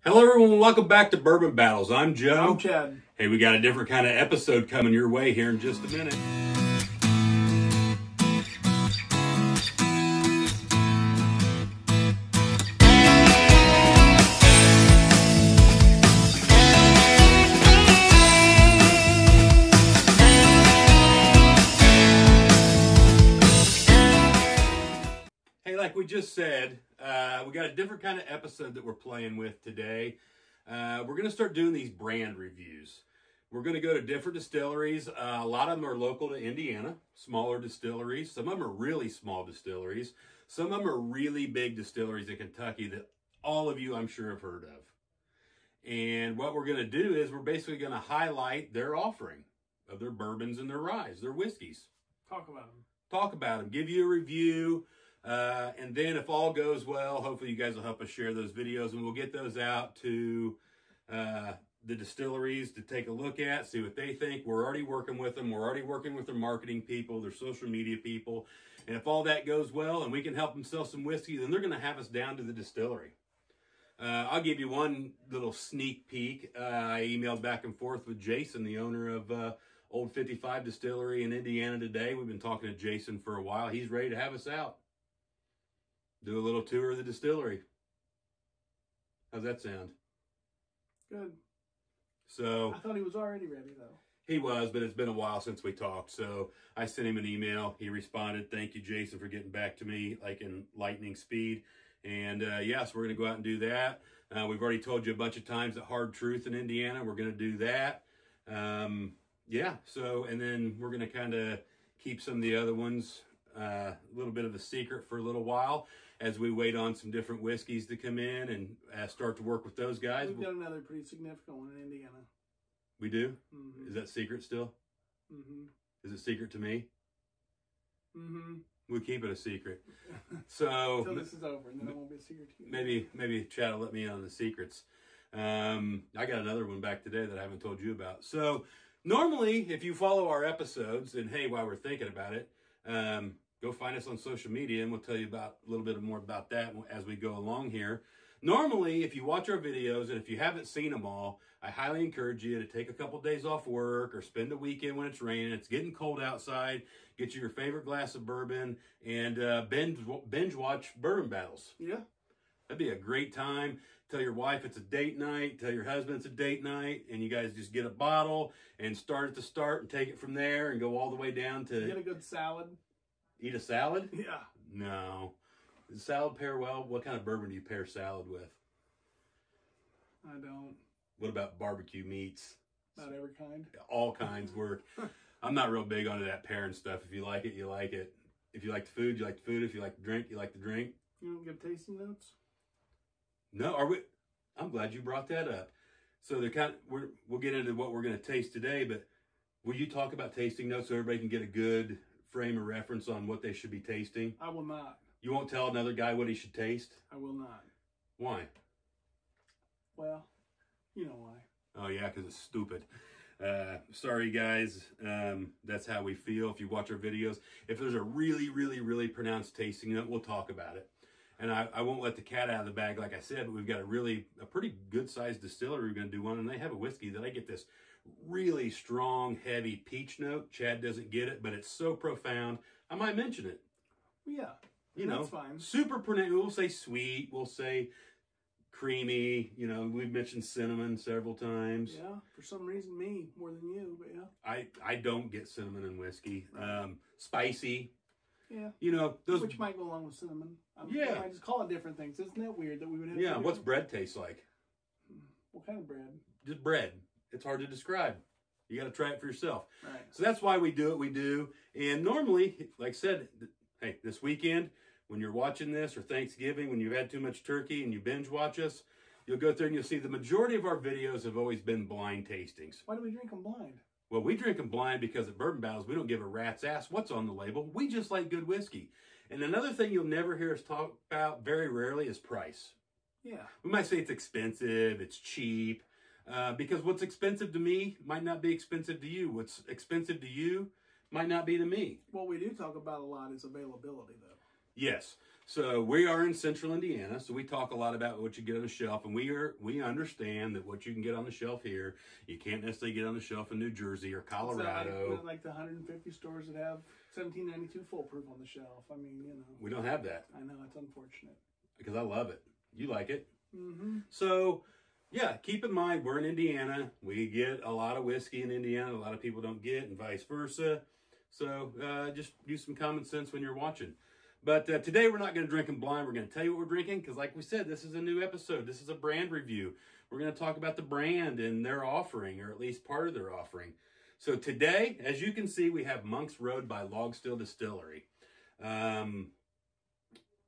Hello everyone, welcome back to Bourbon Battles. I'm Joe. I'm Chad. Hey, we got a different kind of episode coming your way here in just a minute. Hey, like we just said, we got a different kind of episode that we're playing with today. We're going to start doing these brand reviews. We're going to go to different distilleries. A lot of them are local to Indiana, smaller distilleries. Some of them are really small distilleries. Some of them are really big distilleries in Kentucky that all of you, I'm sure, have heard of. And what we're going to do is we're basically going to highlight their offering of their bourbons and their ryes, their whiskeys. Talk about them. Talk about them. Give you a review. And then if all goes well, hopefully you guys will help us share those videos and we'll get those out to the distilleries to take a look at, see what they think. We're already working with them. We're already working with their marketing people, their social media people. And if all that goes well and we can help them sell some whiskey, then they're going to have us down to the distillery. I'll give you one little sneak peek. I emailed back and forth with Jason, the owner of Old 55 Distillery in Indiana today. We've been talking to Jason for a while. He's ready to have us out. Do a little tour of the distillery. How's that sound? Good. So I thought he was already ready, though. He was, but it's been a while since we talked. So I sent him an email. He responded, "Thank you, Jason, for getting back to me like in lightning speed." And yes, we're going to go out and do that. We've already told you a bunch of times that Hard Truth in Indiana, we're going to do that. Yeah, so, and then we're going to kind of keep some of the other ones a little bit of a secret for a little while as we wait on some different whiskeys to come in and start to work with those guys. We've got another pretty significant one in Indiana. We do? Mm-hmm. Is that secret still? Mm-hmm. Is it secret to me? Mm-hmm. We'll keep it a secret. So until this is over, and then it won't be a secret to you. Maybe Chad will let me in on the secrets. I got another one back today that I haven't told you about. So normally, if you follow our episodes, and hey, while we're thinking about it, go find us on social media and we'll tell you about a little bit more about that as we go along here. Normally, if you watch our videos and if you haven't seen them all, I highly encourage you to take a couple days off work or spend a weekend when it's raining. It's getting cold outside. Get you your favorite glass of bourbon and binge watch Bourbon Battles. Yeah. That'd be a great time. Tell your wife it's a date night. Tell your husband it's a date night. And you guys just get a bottle and start at the start and take it from there and go all the way down to... Get a good salad. Eat a salad? Yeah. No. Does salad pair well? What kind of bourbon do you pair salad with? I don't. What about barbecue meats? Not every kind. All kinds work. I'm not real big onto that pairing stuff. If you like it, you like it. If you like the food, you like the food. If you like the drink, you like the drink. You don't give tasting notes? No, are we? I'm glad you brought that up. So we'll get into what we're going to taste today, but will you talk about tasting notes so everybody can get a good frame of reference on what they should be tasting? I will not. You won't tell another guy what he should taste? I will not. Why? Well, you know why. Oh, yeah, because it's stupid. Sorry, guys. That's how we feel. If you watch our videos, if there's a really, really, really pronounced tasting note, we'll talk about it. And I won't let the cat out of the bag, like I said, but we've got a pretty good-sized distillery. We're going to do one, and they have a whiskey that I get this really strong, heavy peach note. Chad doesn't get it, but it's so profound. I might mention it. Yeah. You know, that's fine. Super pronounced. We'll say sweet. We'll say creamy. You know, we've mentioned cinnamon several times. Yeah, for some reason, me more than you, but yeah. I don't get cinnamon in whiskey. Right. Spicy. Yeah. You know, those... Which might go along with cinnamon. Yeah. I just call it different things. Isn't that weird that we would have... Yeah, what's bread taste like? What kind of bread? Just bread. It's hard to describe. You got to try it for yourself. Right. So that's why we do what we do. And normally, like I said, hey, this weekend, when you're watching this, or Thanksgiving, when you've had too much turkey and you binge watch us, you'll go through and you'll see the majority of our videos have always been blind tastings. Why do we drink them blind? Well, we drink them blind because at Bourbon Battles, we don't give a rat's ass what's on the label. We just like good whiskey. And another thing you'll never hear us talk about very rarely is price. Yeah. We might say it's expensive, it's cheap, because what's expensive to me might not be expensive to you. What's expensive to you might not be to me. What we do talk about a lot is availability, though. Yes. So we are in Central Indiana, so we talk a lot about what you get on the shelf, and we understand that what you can get on the shelf here, you can't necessarily get on the shelf in New Jersey or Colorado. Not like the 150 stores that have 1792 foolproof on the shelf. I mean, you know. We don't have that. I know, it's unfortunate. Because I love it. You like it. Mm-hmm. So, yeah, keep in mind, we're in Indiana. We get a lot of whiskey in Indiana a lot of people don't get, and vice versa. So just use some common sense when you're watching. But today we're not going to drink them blind. We're going to tell you what we're drinking because, like we said, this is a new episode. This is a brand review. We're going to talk about the brand and their offering, or at least part of their offering. So today, as you can see, we have Monk's Road by Log Still Distillery. You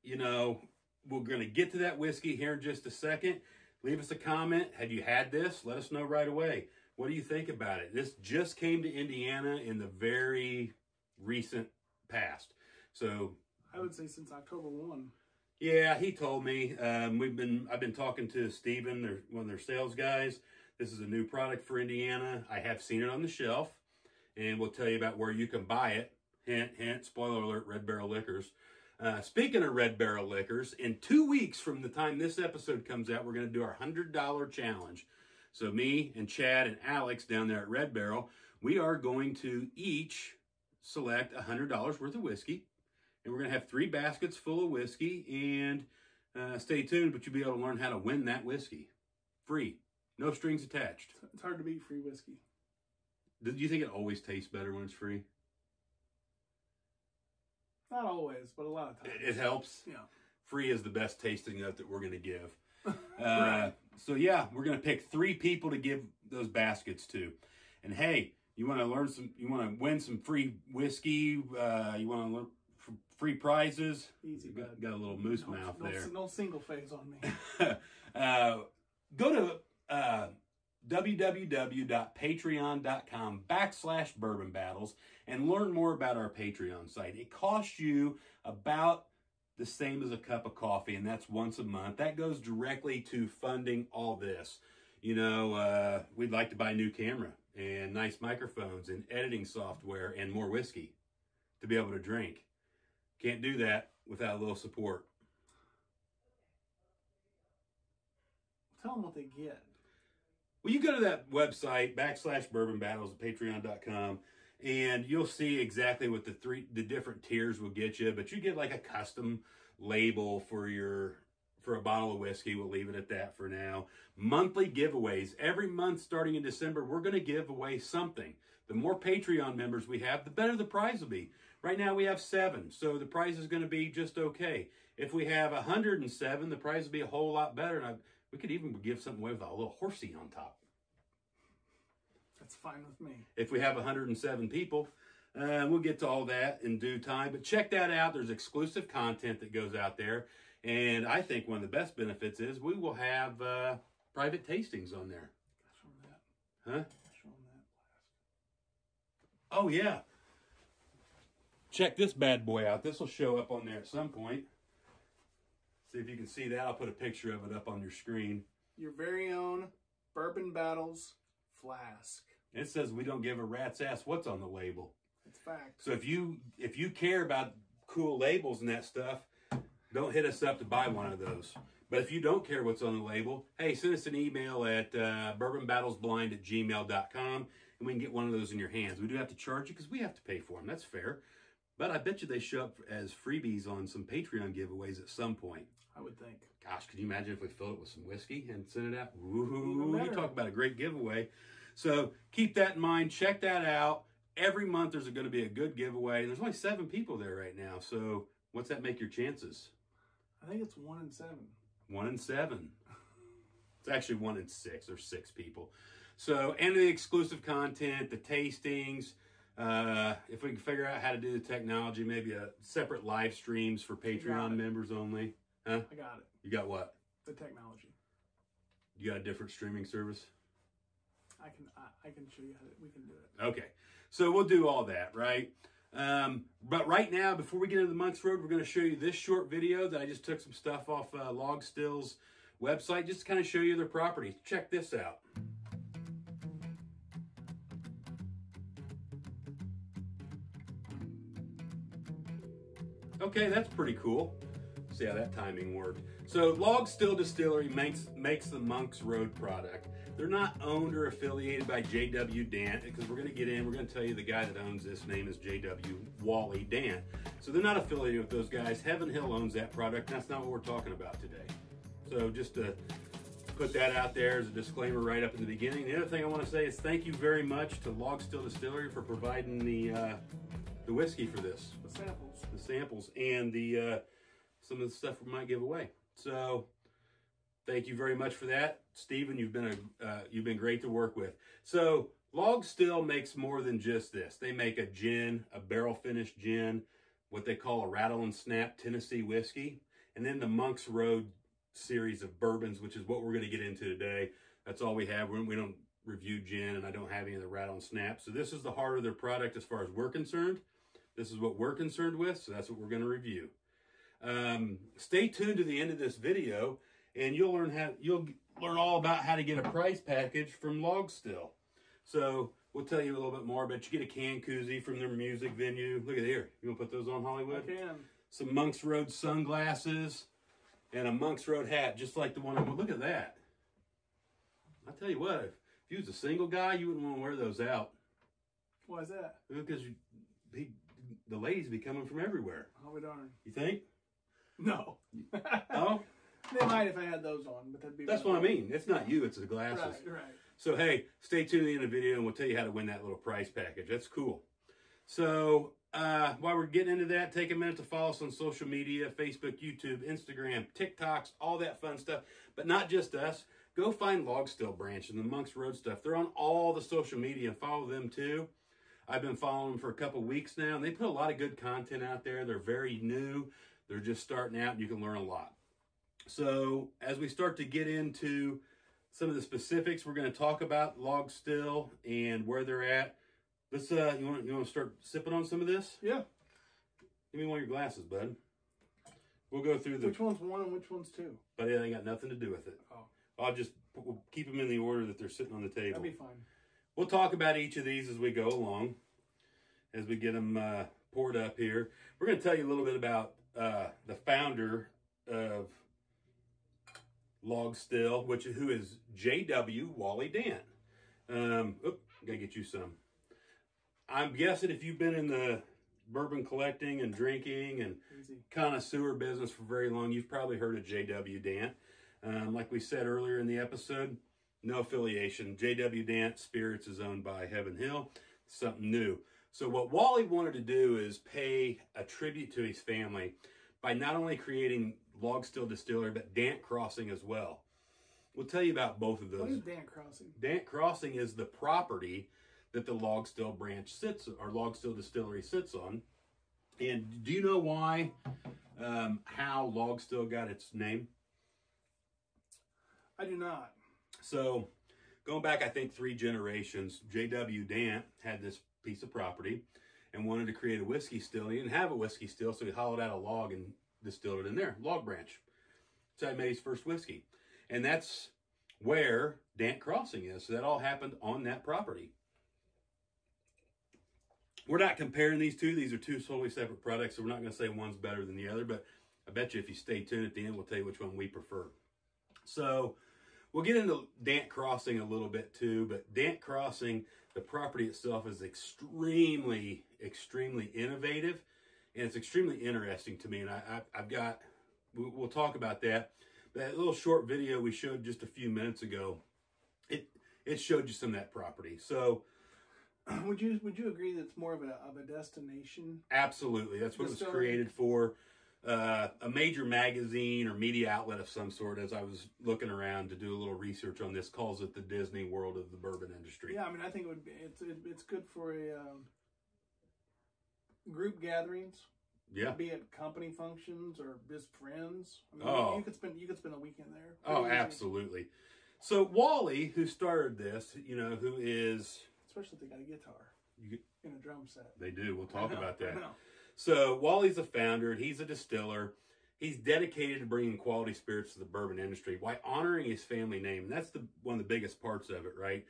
know, we're going to get to that whiskey here in just a second. Leave us a comment. Have you had this? Let us know right away. What do you think about it? This just came to Indiana in the very recent past. So I would say since October 1. Yeah, he told me. I've been talking to Steven, one of their sales guys. This is a new product for Indiana. I have seen it on the shelf, and we'll tell you about where you can buy it. Hint, hint, spoiler alert, Red Barrel Liquors. Speaking of Red Barrel Liquors, in 2 weeks from the time this episode comes out, we're going to do our $100 challenge. So me and Chad and Alex down there at Red Barrel, we are going to each select $100 worth of whiskey. And we're going to have 3 baskets full of whiskey. And stay tuned, but you'll be able to learn how to win that whiskey. Free. No strings attached. It's hard to beat free whiskey. Do you think it always tastes better when it's free? Not always, but a lot of times. It helps? Yeah. Free is the best tasting note that we're going to give. Right. So, yeah, we're going to pick 3 people to give those baskets to. And, hey, you want to win some free whiskey, you want to learn free prizes. Easy, bud. Got a little moose mouth there. No single phase on me. Go to www.patreon.com/Bourbon Battles and learn more about our Patreon site. It costs you about the same as a cup of coffee, and that's once a month. That goes directly to funding all this. You know, we'd like to buy a new camera and nice microphones and editing software and more whiskey to be able to drink. Can't do that without a little support. Tell them what they get. Well, you go to that website, /Bourbon Battles at patreon.com, and you'll see exactly what the different tiers will get you. But you get like a custom label for a bottle of whiskey. We'll leave it at that for now. Monthly giveaways. Every month starting in December, we're going to give away something. The more Patreon members we have, the better the prize will be. Right now we have 7, so the prize is going to be just okay. If we have 107, the prize will be a whole lot better. And we could even give something away with a little horsey on top. That's fine with me. If we have 107 people, we'll get to all that in due time. But check that out. There's exclusive content that goes out there. And I think one of the best benefits is we will have private tastings on there. Show them that. Huh? Show them that last. Oh, yeah. Check this bad boy out. This will show up on there at some point. See if you can see that. I'll put a picture of it up on your screen. Your very own Bourbon Battles flask. It says we don't give a rat's ass what's on the label. It's fact. So if you care about cool labels and that stuff, don't hit us up to buy one of those. But if you don't care what's on the label, hey, send us an email at bourbonbattlesblind@gmail.com and we can get one of those in your hands. We do have to charge you because we have to pay for them. That's fair. But I bet you they show up as freebies on some Patreon giveaways at some point. I would think. Gosh, could you imagine if we filled it with some whiskey and sent it out? Ooh, Even better. you talk about a great giveaway. So keep that in mind. Check that out. Every month there's going to be a good giveaway. There's only 7 people there right now. So what's that make your chances? I think it's 1 in 7. 1 in 7. It's actually 1 in 6. There's 6 people. So, and the exclusive content, the tastings. If we can figure out how to do the technology, maybe a separate live streams for Patreon members only. Huh? I got it. You got what? The technology. You got a different streaming service? I can show you how we can do it. Okay. So we'll do all that, right? But right now, before we get into the Monk's Road, we're going to show you this short video that I just took some stuff off Log Still's website just to kind of show you their properties. Check this out. Okay, that's pretty cool. See how that timing worked. So Log Still Distillery makes the Monk's Road product. They're not owned or affiliated by J.W. Dant, because we're going to get in, we're going to tell you the guy that owns this name is J.W. Wally Dant. So they're not affiliated with those guys. Heaven Hill owns that product. That's not what we're talking about today. So just to put that out there as a disclaimer right up in the beginning. The other thing I want to say is thank you very much to Log Still Distillery for providing the whiskey for this. The samples and the some of the stuff we might give away. So thank you very much for that, Stephen. You've been great to work with. So Log Still makes more than just this. They make a gin, a barrel finished gin, what they call a Rattle and Snap Tennessee whiskey, and then the Monk's Road series of bourbons, which is what we're going to get into today. That's all we have. We don't review gin, and I don't have any of the Rattle and Snap. So this is the heart of their product as far as we're concerned. This is what we're concerned with, so that's what we're going to review. Stay tuned to the end of this video, and you'll learn all about how to get a prize package from Log Still. So we'll tell you a little bit more, but you get a can koozie from their music venue. Look at here. You want to put those on, Hollywood? I can. Some Monk's Road sunglasses and a Monk's Road hat, just like the one. Look at that. I tell you what, if you was a single guy, you wouldn't want to wear those out. Why is that? Because the ladies be coming from everywhere. Oh, we darn. You think? No. Oh? They might if I had those on, but that'd be... That's what I mean. It's not you, it's the glasses. Right. So, hey, stay tuned to the end of the video, and we'll tell you how to win that little prize package. That's cool. So, while we're getting into that, take a minute to follow us on social media, Facebook, YouTube, Instagram, TikToks, all that fun stuff. But not just us. Go find Log Still Branch and the Monk's Road stuff. They're on all the social media, and follow them too. I've been following them for a couple weeks now, and they put a lot of good content out there. They're very new. They're just starting out, and you can learn a lot. So as we start to get into some of the specifics, we're going to talk about Log Still and where they're at. Let's you want to start sipping on some of this? Yeah. Give me one of your glasses, bud. We'll go through the... Which one's one and which one's two? But it ain't got nothing to do with it. Oh. We'll keep them in the order that they're sitting on the table. That'd be fine. We'll talk about each of these as we go along, as we get them poured up here. We're going to tell you a little bit about the founder of Log Still, who is J.W. Wally Dant. Gotta get you some. I'm guessing if you've been in the bourbon collecting and drinking and connoisseur business for very long, you've probably heard of J.W. Dant. Like we said earlier in the episode, no affiliation. J.W. Dant Spirits is owned by Heaven Hill. Something new. So what Wally wanted to do is pay a tribute to his family by not only creating Log Still Distillery, but Dant Crossing as well. We'll tell you about both of those. What is Dant Crossing? Dant Crossing is the property that the Log Still branch sits, or Log Still Distillery sits on. And do you know why, how Log Still got its name? I do not. So, going back, I think 3 generations, J.W. Dant had this piece of property and wanted to create a whiskey still. He didn't have a whiskey still, so he hollowed out a log and distilled it in there, log branch. So he made his first whiskey. And that's where Dant Crossing is. So that all happened on that property. We're not comparing these two. These are two totally separate products, so we're not going to say one's better than the other, but I bet you if you stay tuned at the end, we'll tell you which one we prefer. So we'll get into Dant Crossing a little bit too, but Dant Crossing, the property itself is extremely, extremely innovative, and it's extremely interesting to me, and we'll talk about that. That little short video we showed just a few minutes ago, it showed you some of that property. So would you agree that it's more of a destination? Absolutely. That's what it was created for. A major magazine or media outlet of some sort, as I was looking around to do a little research on this, calls it the Disney World of the bourbon industry. Yeah, I mean, I think it's good for a group gatherings. Yeah. Be it company functions or just friends. I mean, you could spend a weekend there. Oh, absolutely. So Wally, who started this, who is... Especially if they got a guitar in a drum set. They do. We'll talk about that. So Wally's a founder, and he's a distiller. He's dedicated to bringing quality spirits to the bourbon industry while honoring his family name. And that's one of the biggest parts of it, right?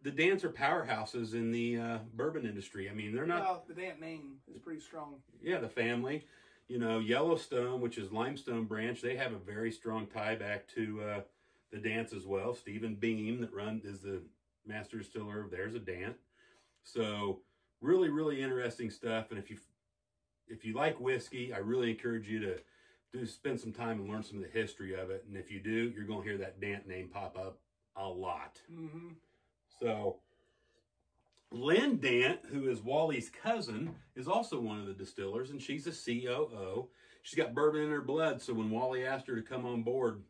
The Dants are powerhouses in the bourbon industry. I mean, they're not... Well, the Dant name is pretty strong. Yeah, the family. You know, Yellowstone, which is Limestone Branch, they have a very strong tie back to the dance as well. Stephen Beam, that is the master distiller. There's a dance. So really, really interesting stuff. And if you like whiskey, I really encourage you to spend some time and learn some of the history of it. And if you do, you're going to hear that Dant name pop up a lot. Mm-hmm. So Lynn Dant, who is Wally's cousin, is also one of the distillers, and she's a COO. She's got bourbon in her blood, so when Wally asked her to come on board,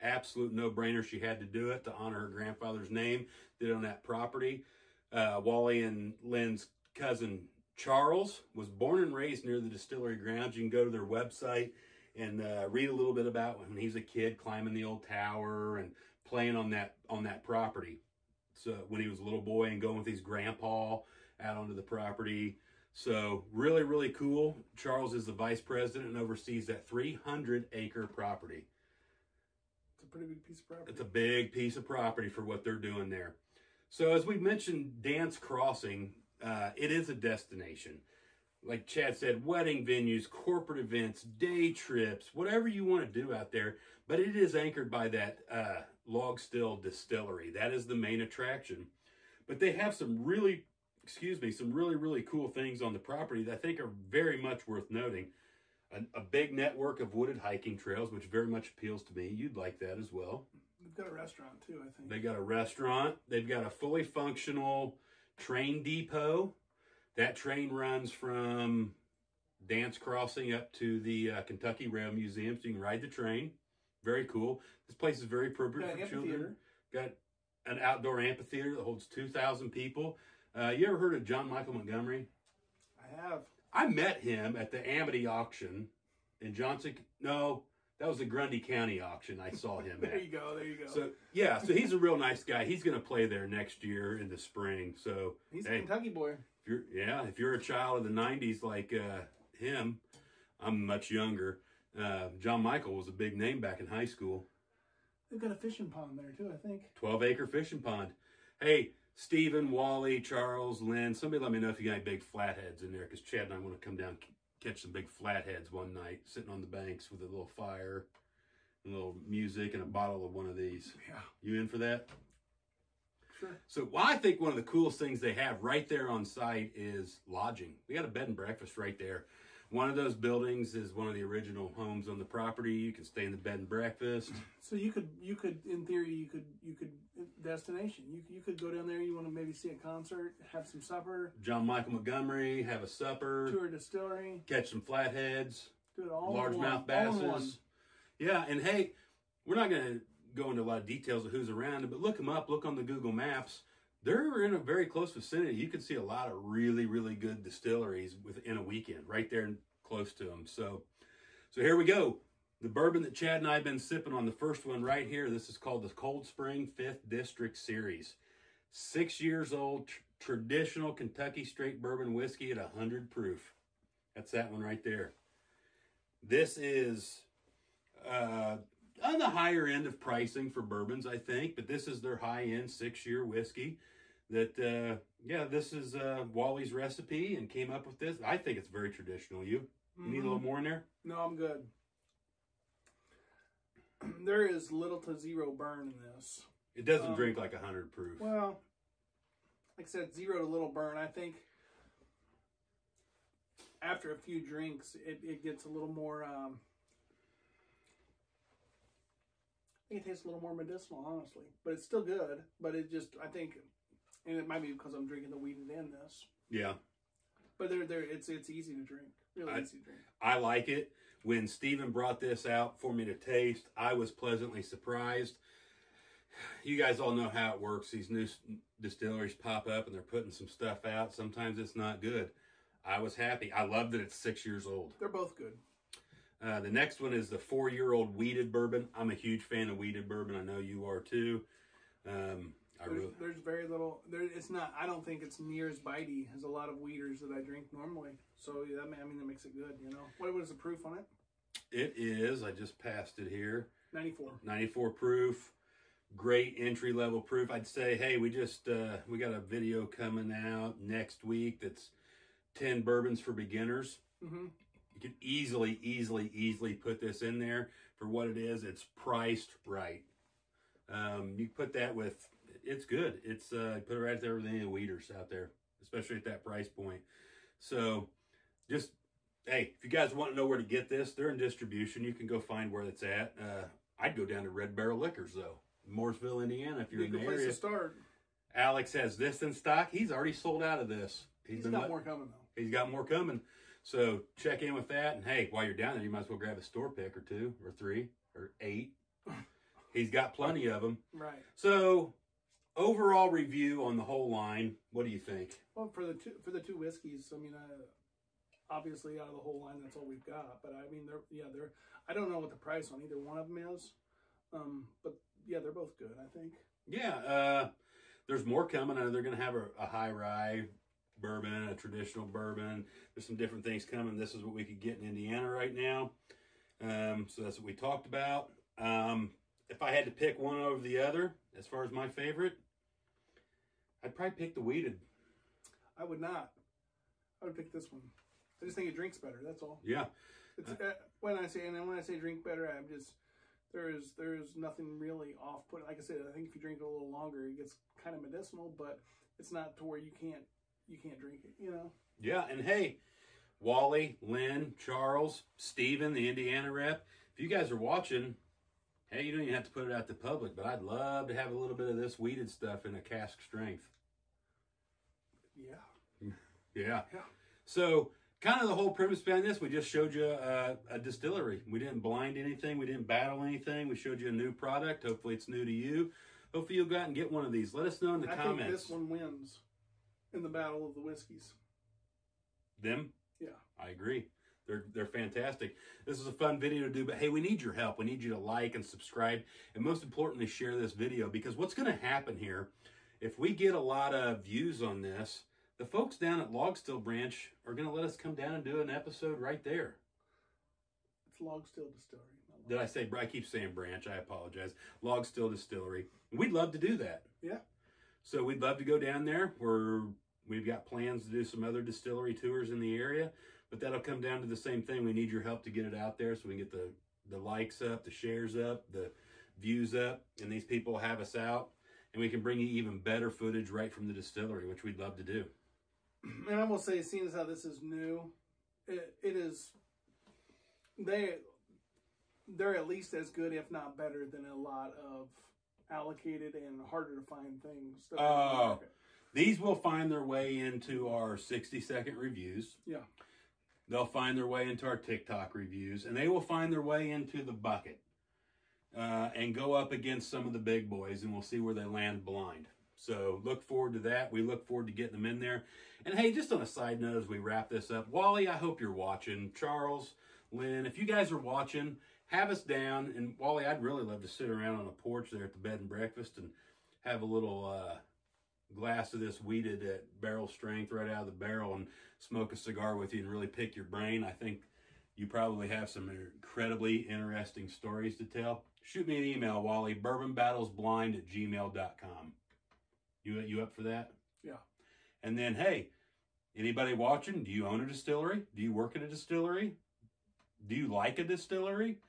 absolute no-brainer. She had to do it to honor her grandfather's name, did it on that property. Wally and Lynn's cousin Charles was born and raised near the distillery grounds. You can go to their website and read a little bit about when he's a kid climbing the old tower and playing on that property. So when he was a little boy and going with his grandpa out onto the property. So really, really cool. Charles is the vice president and oversees that 300-acre property. It's a pretty big piece of property. It's a big piece of property for what they're doing there. So as we mentioned, Dance Crossing, it is a destination. Like Chad said, wedding venues, corporate events, day trips, whatever you want to do out there. But it is anchored by that log still distillery. That is the main attraction. But they have some really, really cool things on the property that I think are very much worth noting. A big network of wooded hiking trails, which very much appeals to me. You'd like that as well. They've got a restaurant too, I think. They got a restaurant. They've got a fully functional train depot. That train runs from Dance Crossing up to the Kentucky Rail Museum, so you can ride the train. Very cool. This place is very appropriate for children. Got an outdoor amphitheater that holds 2,000 people. You ever heard of John Michael Montgomery? I have. I met him at the Amity auction in Johnson. No, that was the Grundy County auction. I saw him There at. you go. There you go. So yeah, so he's a real nice guy. He's going to play there next year in the spring. So he's a Kentucky boy. If you're a child of the '90s like him, I'm much younger. John Michael was a big name back in high school. They've got a fishing pond there too, I think. 12-acre fishing pond. Hey, Stephen, Wally, Charles, Lynn, somebody let me know if you got any big flatheads in there, because Chad and I want to come down catch some big flatheads one night, sitting on the banks with a little fire, and a little music, and a bottle of one of these. Yeah. You in for that? Sure. So I think one of the coolest things they have right there on site is lodging. We got a bed and breakfast right there. One of those buildings is one of the original homes on the property. You can stay in the bed and breakfast. So you could, in theory, you could destination. You could go down there. You want to maybe see a concert, have some supper. John Michael Montgomery, have a supper. Tour a distillery. Catch some flatheads. Do it all. Largemouth basses. Yeah, and hey, we're not going to go into a lot of details of who's around, but look them up. Look on the Google Maps. They're in a very close vicinity. You can see a lot of really, really good distilleries within a weekend, right there close to them. So here we go. The bourbon that Chad and I have been sipping on, the first one right here. This is called the Cold Spring 5th District Series. 6 years old, traditional Kentucky straight bourbon whiskey at 100 proof. That's that one right there. This is on the higher end of pricing for bourbons, I think, but this is their high-end 6-year whiskey that, this is Wally's recipe and came up with this. I think it's very traditional. You need a little more in there? No, I'm good. There is little to zero burn in this. It doesn't drink like 100 proof. Well, like I said, 0 to little burn. I think after a few drinks, it gets a little more... I think it tastes a little more medicinal, honestly. But it's still good. But it just, I think, and it might be because I'm drinking the wheated in this. Yeah. But it's easy to drink. Really easy to drink. I like it. When Steven brought this out for me to taste, I was pleasantly surprised. You guys all know how it works. These new distilleries pop up and they're putting some stuff out. Sometimes it's not good. I was happy. I love that it's 6 years old. They're both good. The next one is the 4-year-old wheated bourbon. I'm a huge fan of wheated bourbon. I know you are too. There's very little. It's not. I don't think it's near as bitey as a lot of wheaters that I drink normally. So yeah, that makes it good. You know, what is the proof on it? It is. I just passed it here. 94. 94 proof. Great entry level proof. I'd say, hey, we got a video coming out next week that's 10 bourbons for beginners. Mm-hmm. You can easily put this in there for what it is. It's priced right. You put that with, it's good. It's put it right there with any of the weeders out there, especially at that price point. So just, hey, if you guys want to know where to get this, they're in distribution. You can go find where it's at. I'd go down to Red Barrel Liquors, though. Mooresville, Indiana, if you're in the area. Place to start. Alex has this in stock. He's already sold out of this. He's got more coming, though. He's got more coming. So check in with that. And, hey, while you're down there, you might as well grab a store pick or 2 or 3 or 8. He's got plenty of them. Right. So overall review on the whole line, what do you think? Well, for the two whiskeys, I mean, obviously out of the whole line, that's all we've got. But I mean, they're. I don't know what the price on either one of them is, but yeah, they're both good, I think. Yeah, there's more coming. They're going to have a high rye bourbon, a traditional bourbon. There's some different things coming. This is what we could get in Indiana right now. So that's what we talked about. If I had to pick one over the other, as far as my favorite, I'd probably pick the wheated. I would not. I would pick this one. I just think it drinks better. That's all. Yeah. It's, when I say drink better, I'm just there's nothing really off-putting. Like I said, I think if you drink it a little longer, it gets kind of medicinal, but it's not to where you can't drink it. You know. Yeah, and hey, Wally, Lynn, Charles, Steven, the Indiana rep, if you guys are watching, hey, you don't even have to put it out to public, but I'd love to have a little bit of this weeded stuff in a cask strength. Yeah. Yeah. So kind of the whole premise behind this, we just showed you a distillery. We didn't blind anything. We didn't battle anything. We showed you a new product. Hopefully it's new to you. Hopefully you'll go out and get one of these. Let us know in the comments. I think this one wins in the battle of the whiskeys. Them? Yeah. I agree. They're fantastic. This is a fun video to do, but hey, we need your help. We need you to like and subscribe, and most importantly, share this video, because what's going to happen here, if we get a lot of views on this, the folks down at Log Still Branch are going to let us come down and do an episode right there. It's Log Still Distillery. Did I say, I keep saying branch, I apologize. Log Still Distillery. We'd love to do that. Yeah. So we'd love to go down there. We've got plans to do some other distillery tours in the area, but that'll come down to the same thing. We need your help to get it out there so we can get the likes up, the shares up, the views up, and these people will have us out, and we can bring you even better footage right from the distillery, which we'd love to do. And I will say, seeing as how this is new, it is, they're at least as good, if not better, than a lot of allocated and harder to find things. These will find their way into our 60-second reviews. Yeah. They'll find their way into our TikTok reviews, and they will find their way into the bucket and go up against some of the big boys, and we'll see where they land blind. So look forward to that. We look forward to getting them in there. And hey, just on a side note as we wrap this up, Wally, I hope you're watching. Charles, Lynn, if you guys are watching, have us down. And Wally, I'd really love to sit around on a porch there at the bed and breakfast and have a little glass of this weeded at barrel strength right out of the barrel and smoke a cigar with you and really pick your brain. I think you probably have some incredibly interesting stories to tell. Shoot me an email, Wally, bourbonbattlesblind@gmail.com. You up for that? Yeah. And then, hey, anybody watching, do you own a distillery? Do you work at a distillery? Do you like a distillery?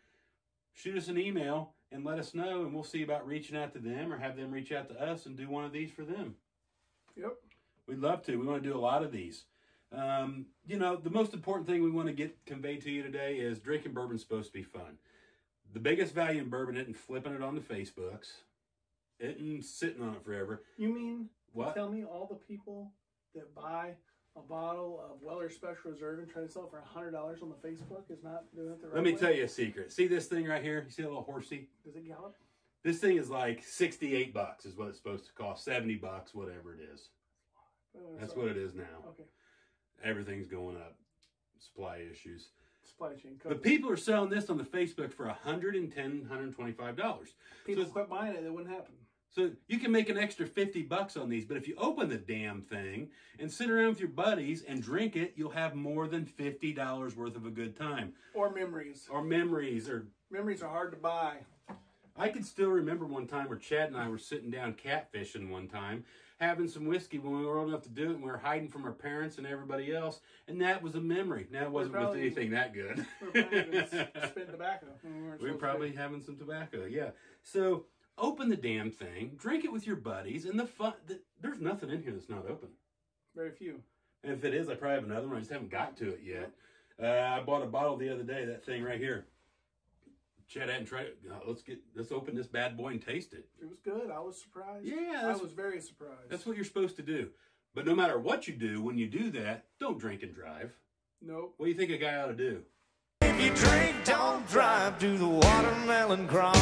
Shoot us an email and let us know, and we'll see about reaching out to them or have them reach out to us and do one of these for them. Yep. We'd love to. We want to do a lot of these. You know, the most important thing we want to get conveyed to you today is drinking bourbon's supposed to be fun. The biggest value in bourbon isn't flipping it on the Facebooks. It isn't sitting on it forever. You mean what? Tell me all the people that buy a bottle of Weller Special Reserve and try to sell it for $100 on the Facebook is not doing it the right way? Let me tell you a secret. See this thing right here? You see that little horsey? Does it gallop? This thing is like $68 is what it's supposed to cost. $70, whatever it is. That's what it is now. Okay. Everything's going up. Supply issues. Supply chain. But people are selling this on the Facebook for $110, $125. People quit buying it, it wouldn't happen. So you can make an extra $50 on these, but if you open the damn thing and sit around with your buddies and drink it, you'll have more than $50 worth of a good time. Or memories. Or memories. Memories are hard to buy. I can still remember one time where Chad and I were sitting down catfishing one time, having some whiskey when we were old enough to do it, and we were hiding from our parents and everybody else, and that was a memory. Now, it wasn't with anything that good. We were probably spitting tobacco. We were probably having some tobacco, yeah. So, open the damn thing, drink it with your buddies, and there's nothing in here that's not open. Very few. And if it is, I probably have another one. I just haven't got to it yet. I bought a bottle the other day, that thing right here. Chad hadn't tried it. Let's open this bad boy and taste it. It was good. I was surprised. Yeah. I was very surprised. That's what you're supposed to do. But no matter what you do, when you do that, don't drink and drive. Nope. What do you think a guy ought to do? If you drink, don't drive, do the watermelon crawl.